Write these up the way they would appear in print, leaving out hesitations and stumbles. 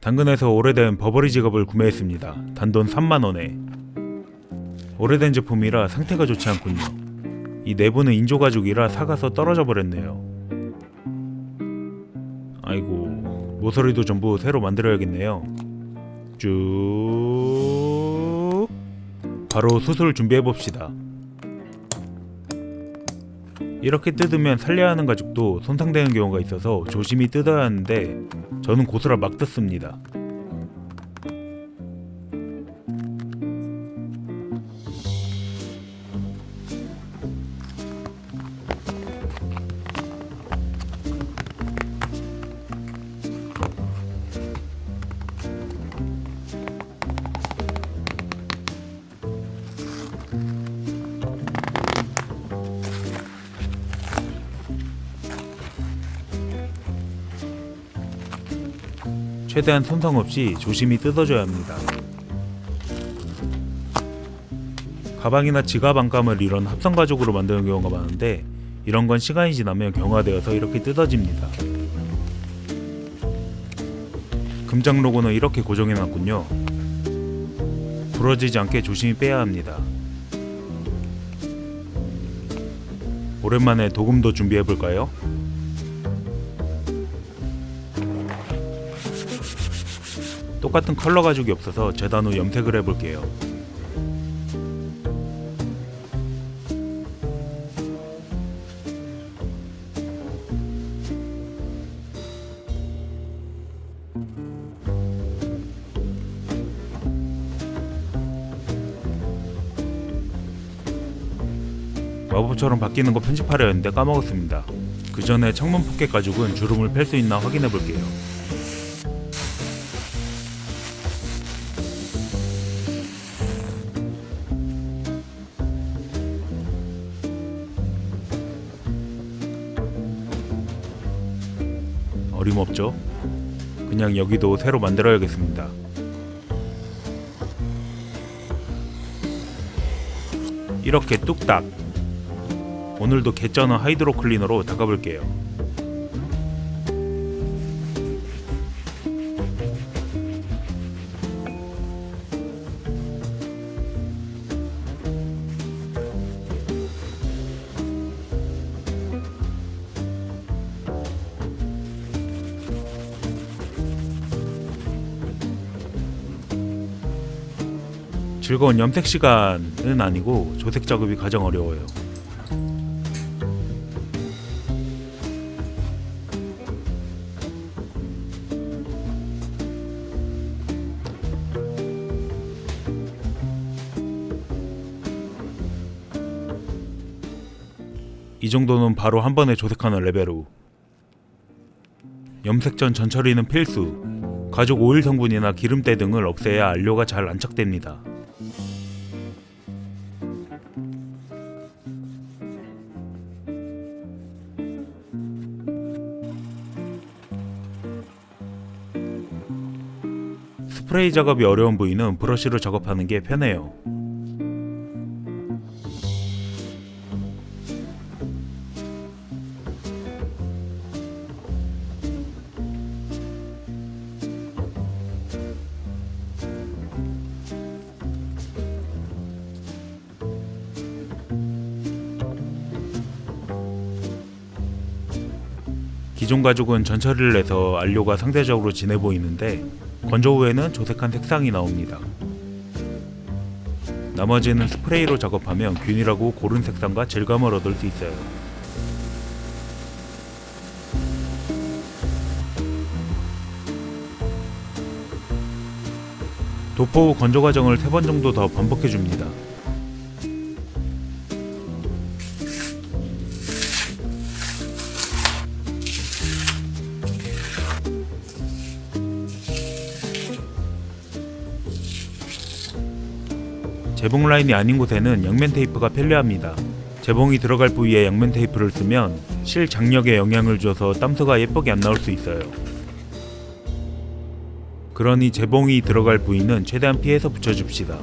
당근에서 오래된 버버리 지갑을 구매했습니다. 단돈 3만원에. 오래된 제품이라 상태가 좋지 않군요. 이 내부는 인조가죽이라 사가서 떨어져 버렸네요. 아이고, 모서리도 전부 새로 만들어야겠네요. 쭉. 바로 수술 준비해봅시다. 이렇게 뜯으면 살려야 하는 가죽도 손상되는 경우가 있어서 조심히 뜯어야 하는데 저는 고스라 막 뜯습니다. 최대한 손상 없이 조심히 뜯어줘야 합니다. 가방이나 지갑 안감을 이런 합성 가죽으로 만드는 경우가 많은데 이런 건 시간이 지나면 경화되어서 이렇게 뜯어집니다. 금장 로고는 이렇게 고정해놨군요. 부러지지 않게 조심히 빼야 합니다. 오랜만에 도금도 준비해볼까요? 똑같은 컬러 가죽이 없어서 재단 후 염색을 해볼게요. 마법처럼 바뀌는 거 편집하려 했는데 까먹었습니다. 그 전에 창문 포켓 가죽은 주름을 펼 수 있나 확인해볼게요. 어림없죠? 그냥 여기도 새로 만들어야겠습니다. 이렇게 뚝딱! 오늘도 개쩌는 하이드로 클리너로 닦아볼게요. 즐거운 염색 시간은 아니고 조색 작업이 가장 어려워요. 이 정도는 바로 한 번에 조색하는 레벨로. 염색 전 전처리는 필수. 가죽 오일 성분이나 기름때 등을 없애야 안료가 잘 안착됩니다. 스프레이 작업이 어려운 부위는 브러쉬로 작업하는 게 편해요. 기존 가죽은 전처리를 해서 안료가 상대적으로 진해 보이는데 건조 후에는 조색한 색상이 나옵니다. 나머지는 스프레이로 작업하면 균일하고 고른 색상과 질감을 얻을 수 있어요. 도포 후 건조 과정을 3번 정도 더 반복해줍니다. 재봉 라인이 아닌 곳에는 양면 테이프가 편리합니다. 재봉이 들어갈 부위에 양면 테이프를 쓰면 실 장력에 영향을 줘서 땀수가 예쁘게 안 나올 수 있어요. 그러니 재봉이 들어갈 부위는 최대한 피해서 붙여줍시다.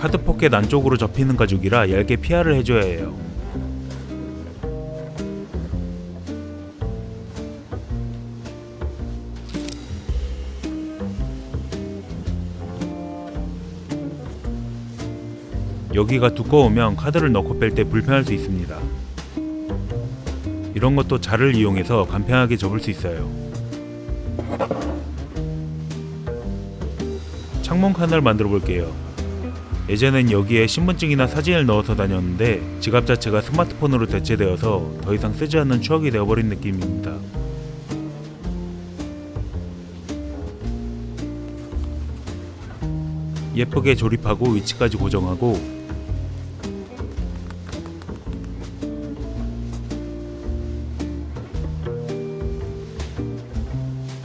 카드 포켓 안쪽으로 접히는 가죽이라 얇게 피하를 해줘야 해요. 여기가 두꺼우면 카드를 넣고 뺄 때 불편할 수 있습니다. 이런 것도 자를 이용해서 간편하게 접을 수 있어요. 창문 칸을 만들어 볼게요. 예전엔 여기에 신분증이나 사진을 넣어서 다녔는데 지갑 자체가 스마트폰으로 대체되어서 더 이상 쓰지 않는 추억이 되어버린 느낌입니다. 예쁘게 조립하고 위치까지 고정하고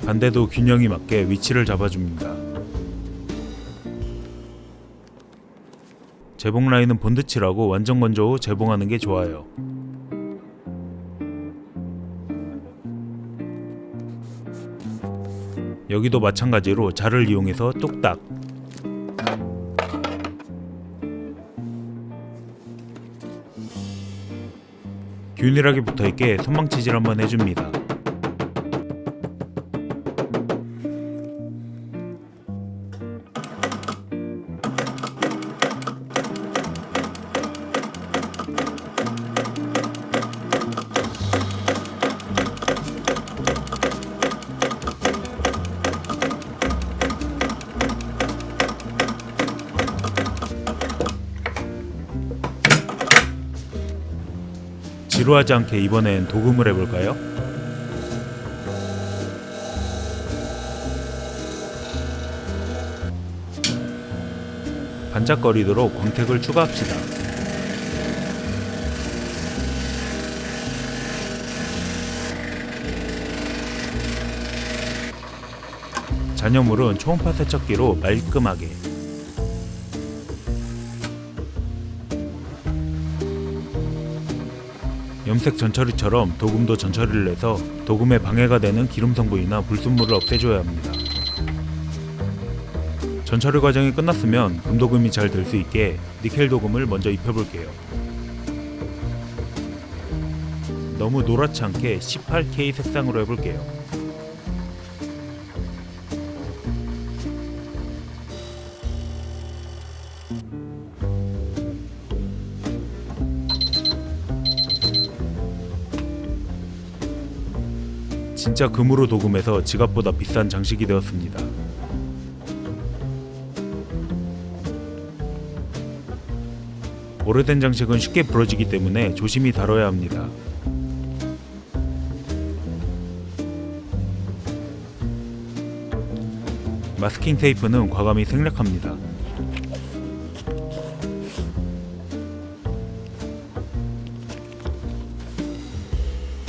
반대도 균형이 맞게 위치를 잡아줍니다. 재봉 라인은 본드칠하고 완전 건조 후 재봉하는 게 좋아요. 여기도 마찬가지로 자를 이용해서 뚝딱. 균일하게 붙어있게 손망치질 한번 해줍니다. 지루하지 않게 이번엔 도금을 해볼까요? 반짝거리도록 광택을 추가합시다. 잔여물은 초음파 세척기로 말끔하게. 염색 전처리처럼 도금도 전처리를 해서 도금에 방해가 되는 기름 성분이나 불순물을 없애줘야 합니다. 전처리 과정이 끝났으면 금도금이 잘 될 수 있게 니켈 도금을 먼저 입혀볼게요. 너무 노랗지 않게 18K 색상으로 해볼게요. 진짜 금으로 도금해서 지갑보다 비싼 장식이 되었습니다. 오래된 장식은 쉽게 부러지기 때문에 조심히 다뤄야 합니다. 마스킹 테이프는 과감히 생략합니다.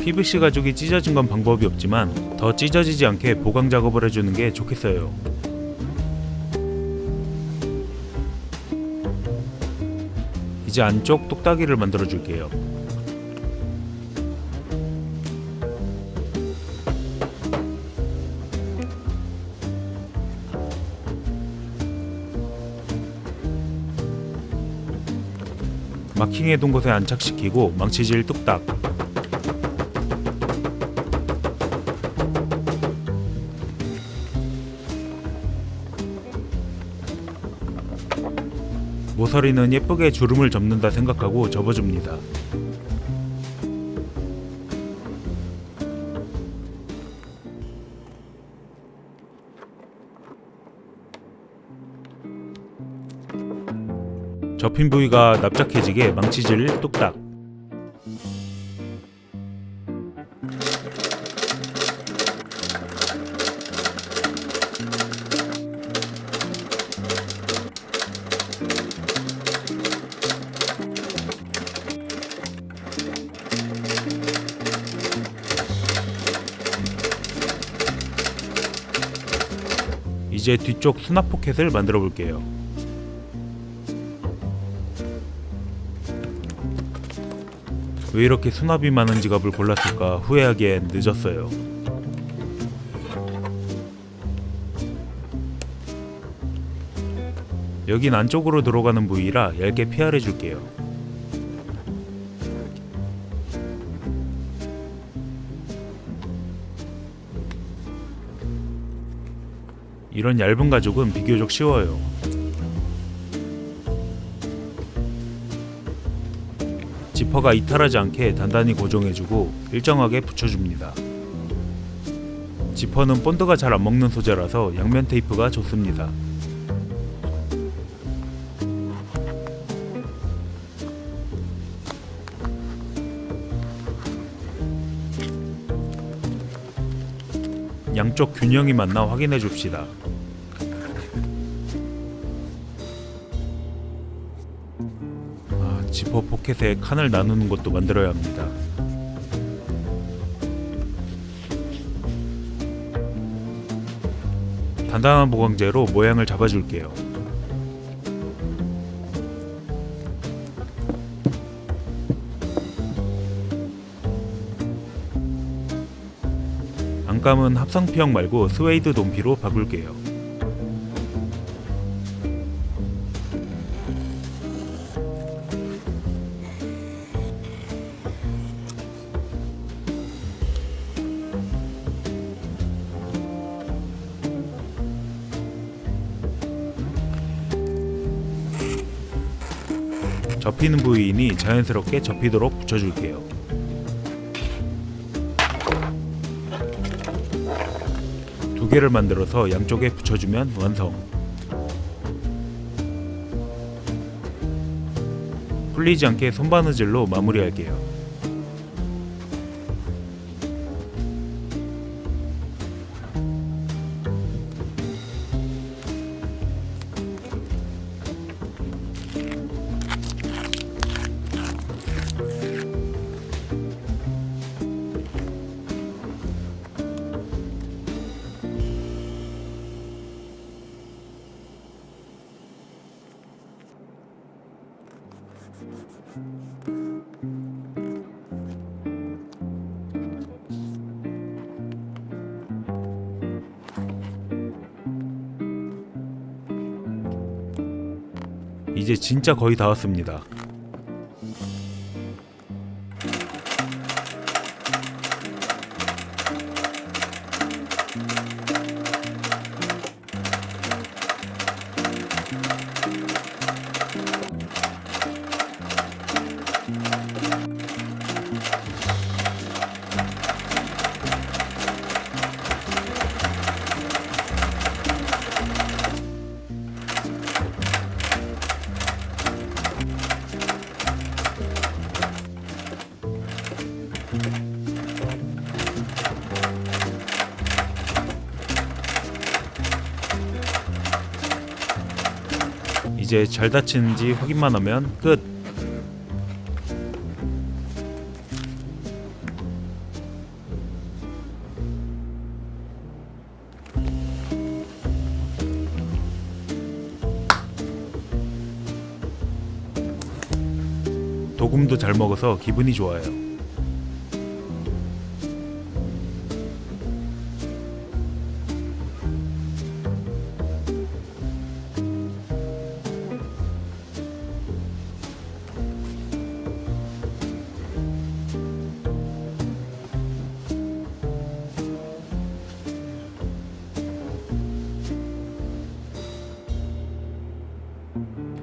PVC 가죽이 찢어진 건 방법이 없지만 더 찢어지지 않게 보강 작업을 해주는 게 좋겠어요. 이제 안쪽 똑딱이를 만들어 줄게요. 마킹해둔 곳에 안착시키고 망치질 뚝딱. 모서리는 예쁘게 주름을 접는다 생각하고 접어줍니다. 접힌 부위가 납작해지게 망치질 뚝딱. 이제 뒤쪽 수납 포켓을 만들어 볼게요. 왜 이렇게 수납이 많은 지갑을 골랐을까 후회하기엔 늦었어요. 여긴 안쪽으로 들어가는 부위라 얇게 PR 해줄게요. 이런 얇은 가죽은 비교적 쉬워요. 지퍼가 이탈하지 않게 단단히 고정해주고 일정하게 붙여줍니다. 지퍼는 본드가 잘 안 먹는 소재라서 양면 테이프가 좋습니다. 양쪽 균형이 맞나 확인해 줍시다. 지퍼 포켓에 칸을 나누는 것도 만들어야 합니다. 단단한 보강제로 모양을 잡아줄게요. 안감은 합성피형 말고 스웨이드 돈피로 바꿀게요. 접히는 부위이니 자연스럽게 접히도록 붙여줄게요. 두 개를 만들어서 양쪽에 붙여주면 완성. 풀리지 않게 손바느질로 마무리할게요. 이제 진짜 거의 다 왔습니다. 이제 잘 닫히는지 확인만 하면 끝! 도금도 잘 먹어서 기분이 좋아요.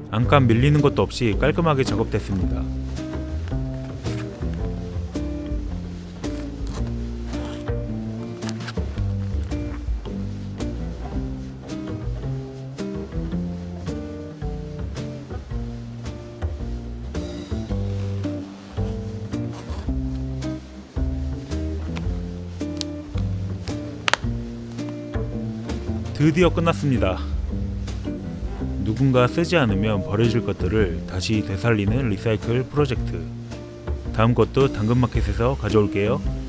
안감 밀리는 것도 없이 깔끔하게 작업됐습니다. 드디어 끝났습니다. 누군가 쓰지 않으면 버려질 것들을 다시 되살리는 리사이클 프로젝트. 다음 것도 당근마켓에서 가져올게요.